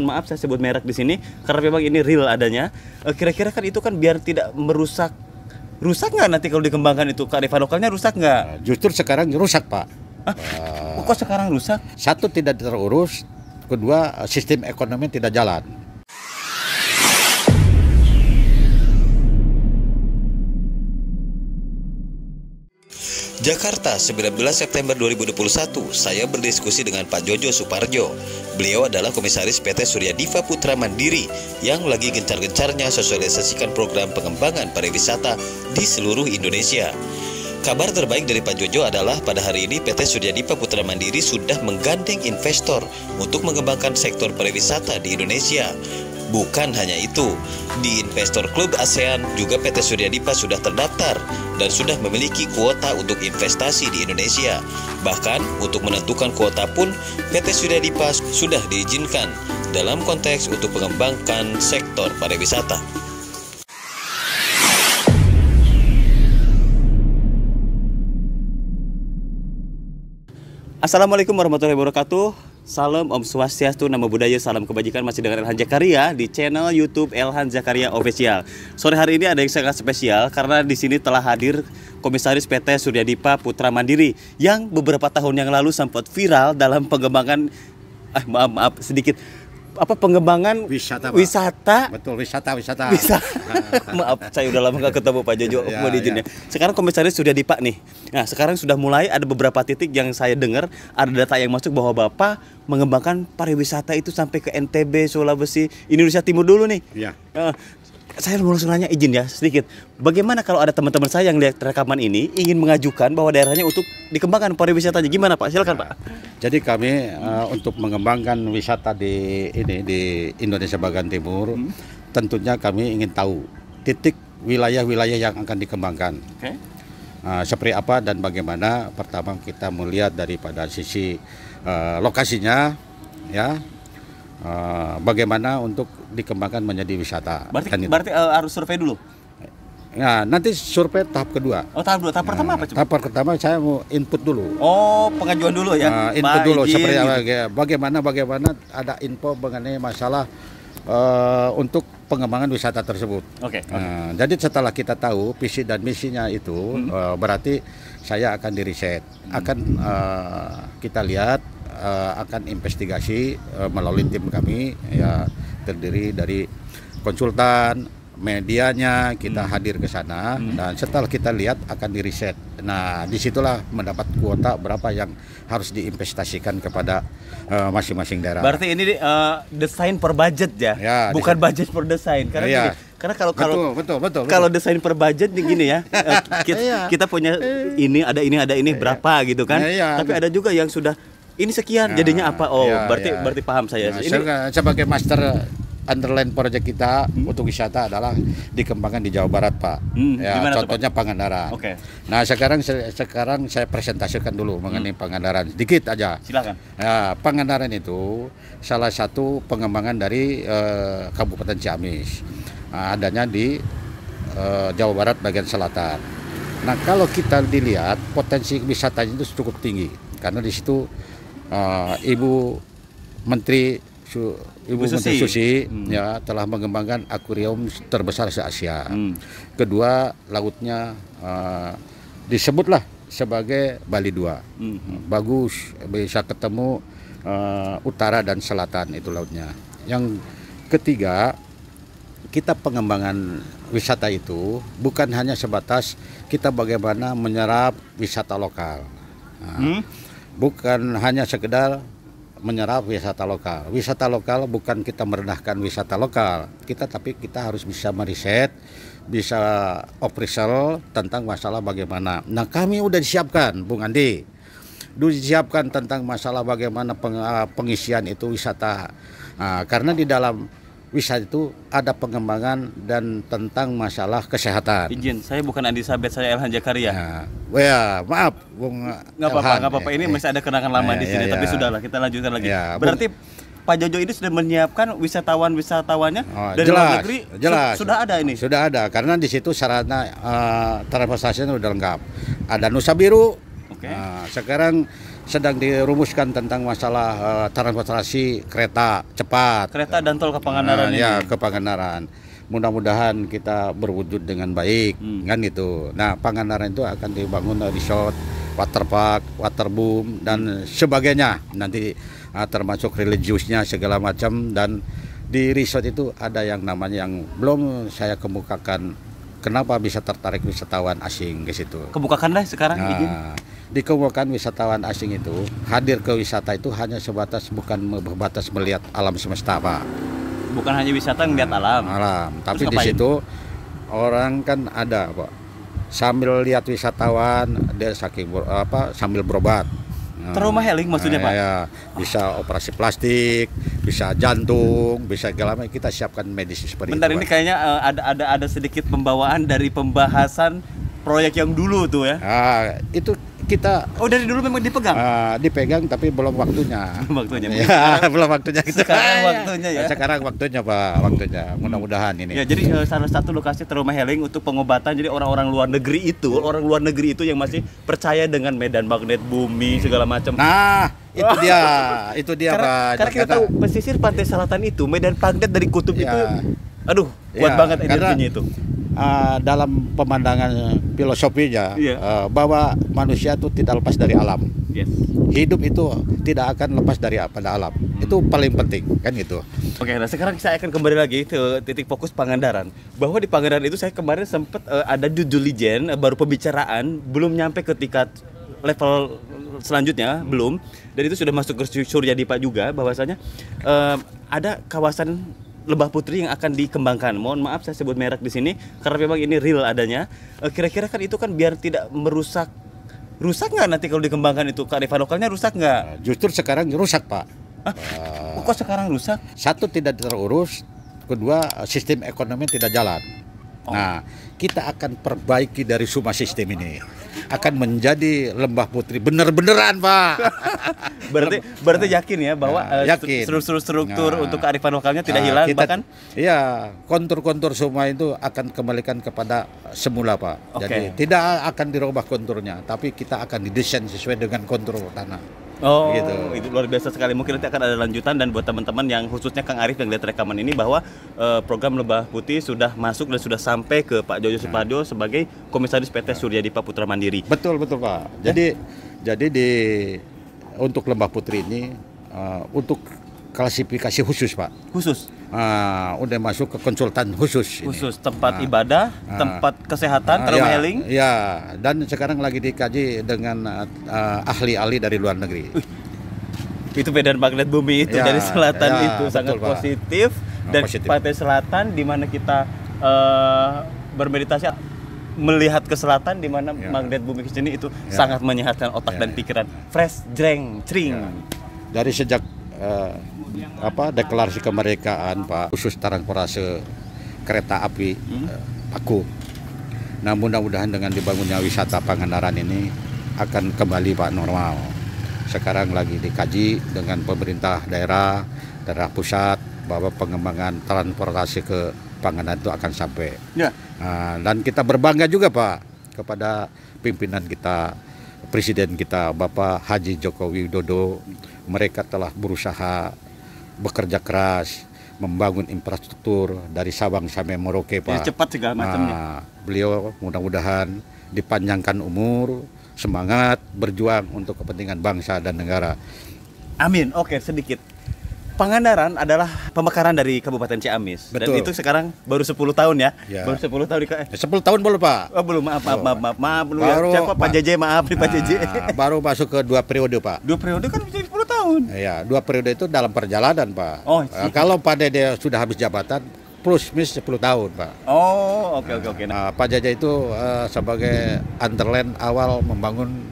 Maaf saya sebut merek di sini karena memang ini real adanya. Kira-kira kan itu kan biar tidak merusak, rusak nggak nanti kalau dikembangkan itu kearifan lokalnya rusak nggak? Justru sekarang rusak, Pak. Kok sekarang rusak? Satu, tidak terurus. Kedua, sistem ekonomi tidak jalan. Jakarta, 19 September 2021, saya berdiskusi dengan Pak Jojo Suparjo. Beliau adalah komisaris PT Surya Diva Putra Mandiri yang lagi gencar-gencarnya sosialisasikan program pengembangan pariwisata di seluruh Indonesia. Kabar terbaik dari Pak Jojo adalah pada hari ini PT Surya Diva Putra Mandiri sudah menggandeng investor untuk mengembangkan sektor pariwisata di Indonesia. Bukan hanya itu, di Investor Club ASEAN juga PT Surya Dipa sudah terdaftar dan sudah memiliki kuota untuk investasi di Indonesia. Bahkan untuk menentukan kuota pun PT Surya Dipa sudah diizinkan dalam konteks untuk mengembangkan sektor pariwisata. Assalamualaikum warahmatullahi wabarakatuh. Salam Om Swastiastu, Namo Buddhaya, salam kebajikan. Masih dengan Elhan Zakaria di channel YouTube Elhan Zakaria Official. Sore hari ini ada yang sangat spesial karena di sini telah hadir Komisaris PT Surya Dipa Putra Mandiri yang beberapa tahun yang lalu sempat viral dalam pengembangan pengembangan Wisata, Pak. Wisata. Betul, wisata. Maaf, saya udah lama nggak ketemu Pak Jojo. Mohon izinnya. Sekarang Komisaris Surya Dipa nih. Nah, sekarang sudah mulai ada beberapa titik yang saya dengar ada data yang masuk bahwa Bapak mengembangkan pariwisata itu sampai ke NTB, Sulawesi, Indonesia Timur dulu nih. Iya. Saya mau langsung nanya, izin ya sedikit. Bagaimana kalau ada teman-teman saya yang lihat rekaman ini ingin mengajukan bahwa daerahnya untuk dikembangkan pariwisatanya, gimana Pak? Silakan Pak. Jadi kami untuk mengembangkan wisata di Indonesia bagian timur, tentunya kami ingin tahu titik wilayah-wilayah yang akan dikembangkan. Oke. Seperti apa dan bagaimana. Pertama kita melihat daripada sisi lokasinya, ya. Bagaimana untuk dikembangkan menjadi wisata. Berarti harus survei dulu. Nah, nanti survei tahap kedua. Oh, tahap dua. Tahap pertama apa? Tahap pertama saya mau input dulu. Oh, pengajuan dulu ya. Input dulu seperti gitu. bagaimana ada info mengenai masalah untuk pengembangan wisata tersebut. Oke. Jadi setelah kita tahu visi dan misinya itu, berarti saya akan diriset, akan kita lihat, akan investigasi melalui tim kami, ya terdiri dari konsultan, medianya, kita hadir ke sana, dan setelah kita lihat akan diriset. Nah, disitulah mendapat kuota berapa yang harus diinvestasikan kepada masing-masing daerah. Berarti ini desain per budget ya, bukan budget per desain. Karena karena betul. Kalau desain per budget gini ya, kita punya ini ada ini berapa gitu kan. Tapi ada juga yang sudah ini sekian jadinya apa? Oh, berarti paham saya. Nah, ini sebagai master underline project kita untuk wisata adalah dikembangkan di Jawa Barat, Pak. Contohnya Pangandaran. Oke. Nah, sekarang saya presentasikan dulu mengenai Pangandaran sedikit aja. Silakan. Ya, Pangandaran itu salah satu pengembangan dari Kabupaten Ciamis. Adanya di Jawa Barat bagian selatan. Nah, kalau kita dilihat potensi wisatanya itu cukup tinggi karena di situ Ibu Menteri Susi ya telah mengembangkan akuarium terbesar se-Asia. Kedua, lautnya disebutlah sebagai Bali 2. Bagus, bisa ketemu utara dan selatan itu lautnya. Yang ketiga, kita pengembangan wisata itu bukan hanya sebatas kita bagaimana menyerap wisata lokal. Bukan hanya sekedar menyerap wisata lokal. Wisata lokal bukan kita merendahkan wisata lokal. Tapi kita harus bisa meriset, bisa operasional tentang masalah bagaimana. Nah, kami udah disiapkan, Bung Andi. Disiapkan tentang masalah bagaimana pengisian itu wisata. Karena di dalam wisata itu ada pengembangan dan tentang masalah kesehatan. Izin, saya bukan Andi Sabet, saya Elhan Zakaria. Maaf, Bung. Nggak apa-apa. Ini masih ada kenangan lama di sini, tapi sudahlah kita lanjutkan lagi. Berarti Pak Jojo ini sudah menyiapkan wisatawannya dari luar negeri. Jelas. Sudah ada ini. Sudah ada, karena di situ sarana transportasinya sudah lengkap. Ada Nusa Biru. Okay. Sekarang sedang dirumuskan tentang masalah transportasi kereta cepat. Kereta dan tol ke Pangandaran ini. Ya, ke Pangandaran. Mudah-mudahan kita berwujud dengan baik, kan itu. Nah, Pangandaran itu akan dibangun resort, waterpark, waterboom dan sebagainya. Nanti termasuk religiusnya segala macam, dan di resort itu ada yang namanya yang belum saya kemukakan. Kenapa bisa tertarik wisatawan asing ke situ? Kebukakanlah sekarang izin. Dikemukakan wisatawan asing itu hadir ke wisata itu hanya sebatas, bukan berbatas melihat alam semesta, Pak. Bukan hanya wisata melihat alam. Tapi Terus di ngapain? situ orang kan ada, Pak. Sambil lihat wisatawan dia sambil berobat. Trauma healing maksudnya, Pak? Ya, bisa operasi plastik, bisa jantung, bisa segala macam. Kita siapkan medis seperti Bentar, itu. ini Pak. kayaknya ada sedikit pembawaan dari pembahasan proyek yang dulu tuh ya. Itu kita Oh, dari dulu memang dipegang. dipegang tapi belum waktunya. Waktunya. Ya, belum waktunya. Sekarang waktunya ya. Sekarang waktunya, Pak, waktunya. Mudah-mudahan ini. Ya, jadi salah satu lokasi trauma healing untuk pengobatan. Jadi orang-orang luar negeri itu yang masih percaya dengan medan magnet bumi segala macam. Nah, itu dia, Pak. Karena kita tahu pesisir pantai selatan itu medan magnet dari kutub Ya. itu, aduh, kuat Ya, banget karena energinya itu. dalam pemandangan filosofinya Iya. bahwa manusia itu tidak lepas dari alam. Yes. Hidup itu tidak akan lepas dari pada alam. Itu paling penting, kan itu. Oke, nah sekarang saya akan kembali lagi ke titik fokus Pangandaran. Bahwa di Pangandaran itu saya kemarin sempat ada due diligence, baru pembicaraan, belum nyampe ke tingkat level selanjutnya, belum. Dan itu sudah masuk ke Surya Dipa juga, bahwasanya ada kawasan Lembah Putri yang akan dikembangkan. Mohon maaf saya sebut merek di sini karena memang ini real adanya. Kira-kira kan itu kan biar tidak rusak nggak nanti kalau dikembangkan itu, kearifan lokalnya rusak nggak? Justru sekarang rusak, Pak. Kok sekarang rusak? Satu, tidak terurus. Kedua, sistem ekonomi tidak jalan. Nah, kita akan perbaiki dari semua sistem ini. Akan menjadi Lembah Putri bener-beneran, Pak. Berarti yakin ya bahwa yakin. struktur Nah, untuk kearifan lokalnya tidak hilang, bahkan iya, kontur-kontur semua itu akan kembalikan kepada semula, Pak. Oke. Jadi tidak akan dirubah konturnya, tapi kita akan didesain sesuai dengan kontur tanah. Gitu. Itu luar biasa sekali. Mungkin nanti akan ada lanjutan, dan buat teman-teman yang khususnya Kang Arif yang lihat rekaman ini bahwa program Lembah Putih sudah masuk dan sudah sampai ke Pak Jojo Suparjo sebagai Komisaris PT Surya Dipa Putra Mandiri. Betul, Pak. Jadi untuk Lembah Putri ini untuk klasifikasi khusus, Pak. Khusus Udah masuk ke konsultan khusus. tempat ibadah, tempat kesehatan, trauma healing. Ya, dan sekarang lagi dikaji dengan ahli-ahli dari luar negeri. Itu medan magnet bumi itu Ya, dari selatan ya, itu betul, sangat Pak. positif. Dan Positif. pantai selatan di mana kita bermeditasi melihat ke selatan di mana Ya. magnet bumi ke sini itu Ya. sangat menyehatkan otak Ya, dan ya. pikiran. Fresh, jreng, cring. Ya. Dari sejak deklarasi kemerdekaan, Pak, khusus transportasi kereta api aku. Nah, mudah-mudahan dengan dibangunnya wisata Pangandaran ini akan kembali, Pak, normal. Sekarang lagi dikaji dengan pemerintah daerah pusat bahwa pengembangan transportasi ke Pangandaran itu akan sampai. Ya. Dan kita berbangga juga, Pak, kepada pimpinan kita, Presiden kita Bapak Haji Joko Widodo. Mereka telah berusaha bekerja keras membangun infrastruktur dari Sabang sampai Merauke, Pak. Cepat segala macamnya. Beliau mudah-mudahan dipanjangkan umur, semangat berjuang untuk kepentingan bangsa dan negara. Amin. Oke, sedikit. Pangandaran adalah pemekaran dari Kabupaten Ciamis. Dan Betul. itu sekarang baru 10 tahun ya. Ya. Baru 10 tahun 10 tahun belum, Pak? Oh, belum, maaf dulu Baru, ya. Pak JJ, maaf nih Pak JJ. Baru masuk ke 2 periode, Pak. 2 periode kan bisa 10 tahun. Ya, 2 periode itu dalam perjalanan, Pak. Oh, iya. Kalau Pak Dede sudah habis jabatan, plus minus 10 tahun, Pak. Oh, oke. Nah, Pak Jaja itu sebagai underland awal membangun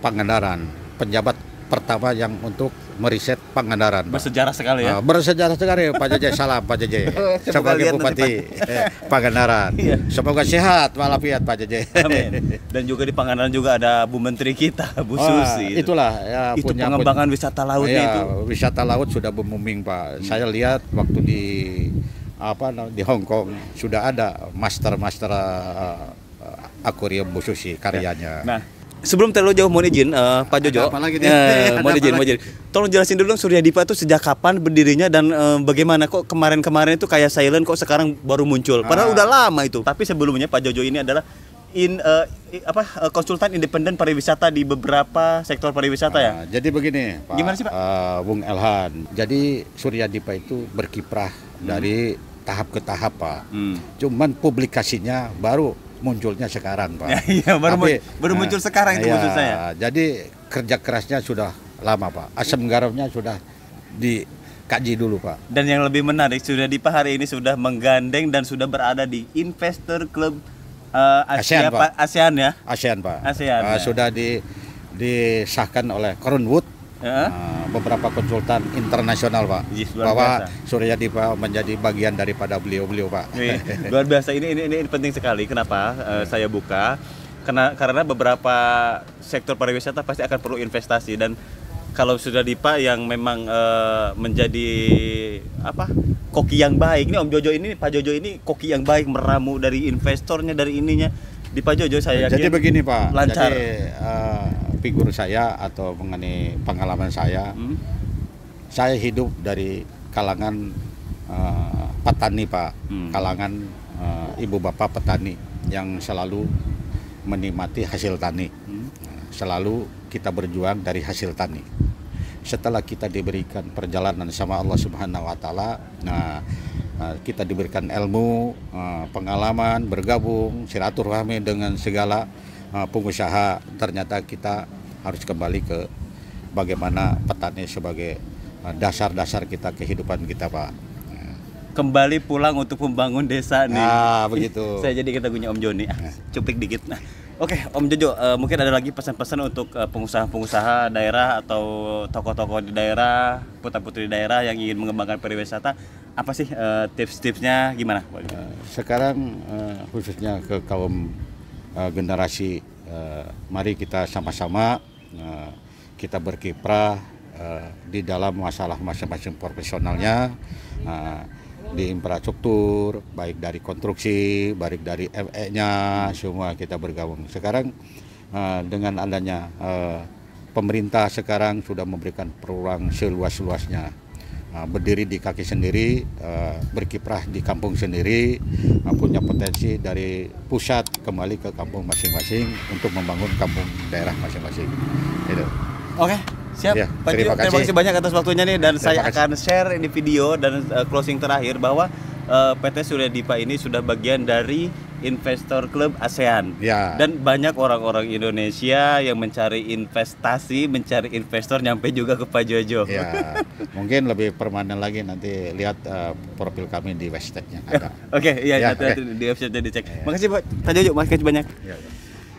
Pangandaran, penjabat pertama yang untuk meriset Pangandaran, Pak. bersejarah sekali ya. Bersejarah sekali, Pak Jaja. Salam, Pak Jaja. Coba Sebagai lihat Bupati Pangandaran. Iya. Semoga sehat walafiat, Pak Jaja. Amin. Dan juga di Pangandaran juga ada Bu Menteri kita, Bu Susi. Itulah ya, Itu pengembangan wisata lautnya ya, itu. Wisata laut sudah booming, Pak. Saya lihat waktu di Hong Kong sudah ada master akuarium Bu Susi karyanya. Nah, sebelum terlalu jauh mohon izin Pak Jojo. Ada apa lagi nih? Mohon izin, mohon izin. Tolong jelasin dulu dong Surya Dipa itu sejak kapan berdirinya dan bagaimana kok kemarin-kemarin itu kayak silent kok sekarang baru muncul. Padahal udah lama itu. Tapi sebelumnya Pak Jojo ini adalah konsultan independen pariwisata di beberapa sektor pariwisata ya. Jadi begini, Pak. Gimana sih, Pak? Bung Elhan. Jadi Surya Dipa itu berkiprah dari tahap ke tahap, Pak. Cuman publikasinya baru munculnya sekarang, Pak. Iya, baru muncul sekarang itu maksud saya. Jadi kerja kerasnya sudah lama, Pak. Asam garamnya sudah dikaji dulu, Pak. Dan yang lebih menarik, Surya Dipa hari ini sudah menggandeng dan sudah berada di Investor Club ASEAN, Pak. ASEAN ya. ASEAN, Pak. ASEAN, ya. Sudah disahkan oleh Crownwood. Beberapa konsultan internasional, Pak, Yes, bahwa biasa. Surya Dipa menjadi bagian daripada beliau-beliau, Pak. Luar biasa, ini penting sekali. Kenapa saya buka? Karena beberapa sektor pariwisata pasti akan perlu investasi, dan kalau Surya Dipa yang memang menjadi koki yang baik. Ini Om Jojo ini, Pak Jojo ini koki yang baik, meramu dari investornya, dari ininya. Di Pak Jojo saya yakin Jadi begini, Pak. lancar. Jadi figur saya atau mengenai pengalaman saya hidup dari kalangan petani, Pak. Kalangan ibu bapak petani yang selalu menikmati hasil tani. Selalu kita berjuang dari hasil tani. Setelah kita diberikan perjalanan sama Allah Subhanahu wa taala, kita diberikan ilmu, pengalaman, bergabung, silaturahmi dengan segala pengusaha. Ternyata kita harus kembali ke bagaimana petani sebagai dasar-dasar kita, kehidupan kita, Pak. Kembali pulang untuk membangun desa nih. Begitu. Saya jadi kita punya Om Joni. Cuplik dikit. Nah, oke, Om Jojo, mungkin ada lagi pesan-pesan untuk pengusaha-pengusaha daerah atau tokoh-tokoh di daerah, putra-putri daerah yang ingin mengembangkan pariwisata. Apa sih tips-tipsnya, gimana? Sekarang khususnya ke kaum generasi, mari kita sama-sama kita berkiprah di dalam masalah masing-masing profesionalnya, di infrastruktur, baik dari konstruksi, baik dari ME-nya, semua kita bergabung. Sekarang dengan adanya pemerintah sekarang sudah memberikan peluang seluas-luasnya, berdiri di kaki sendiri, berkiprah di kampung sendiri, punya potensi dari pusat kembali ke kampung masing-masing untuk membangun kampung daerah masing-masing. Gitu. Oke, siap. Ya, Pak Jojo, terima kasih banyak atas waktunya nih, dan saya akan share ini video dan closing terakhir bahwa PT Surya Dipa ini sudah bagian dari Investor Club ASEAN. Ya. Dan banyak orang-orang Indonesia yang mencari investasi, mencari investor, nyampe juga ke Pak Jojo. Ya, mungkin lebih permanen lagi, nanti lihat profil kami di website-nya ada. Oke, iya, Ya, nanti di website dicek. Makasih Pak Jojo, makasih banyak.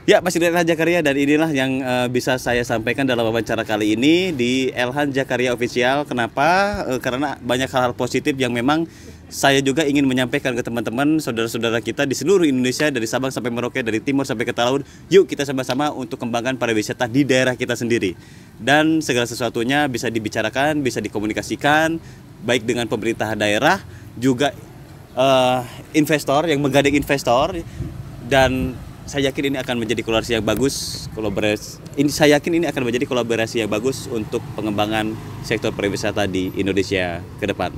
Ya, masih dari Elhan Zakaria, dan inilah yang bisa saya sampaikan dalam wawancara kali ini di Elhan Zakaria Official. Kenapa? Karena banyak hal-hal positif yang memang saya juga ingin menyampaikan ke teman-teman, saudara-saudara kita di seluruh Indonesia, dari Sabang sampai Merauke, dari timur sampai ke Talaud. Yuk kita sama-sama untuk kembangkan pariwisata di daerah kita sendiri. Dan segala sesuatunya bisa dibicarakan, bisa dikomunikasikan, baik dengan pemerintah daerah, juga investor yang menggandeng investor, dan saya yakin ini akan menjadi kolaborasi yang bagus. Saya yakin ini akan menjadi kolaborasi yang bagus untuk pengembangan sektor pariwisata di Indonesia ke depan.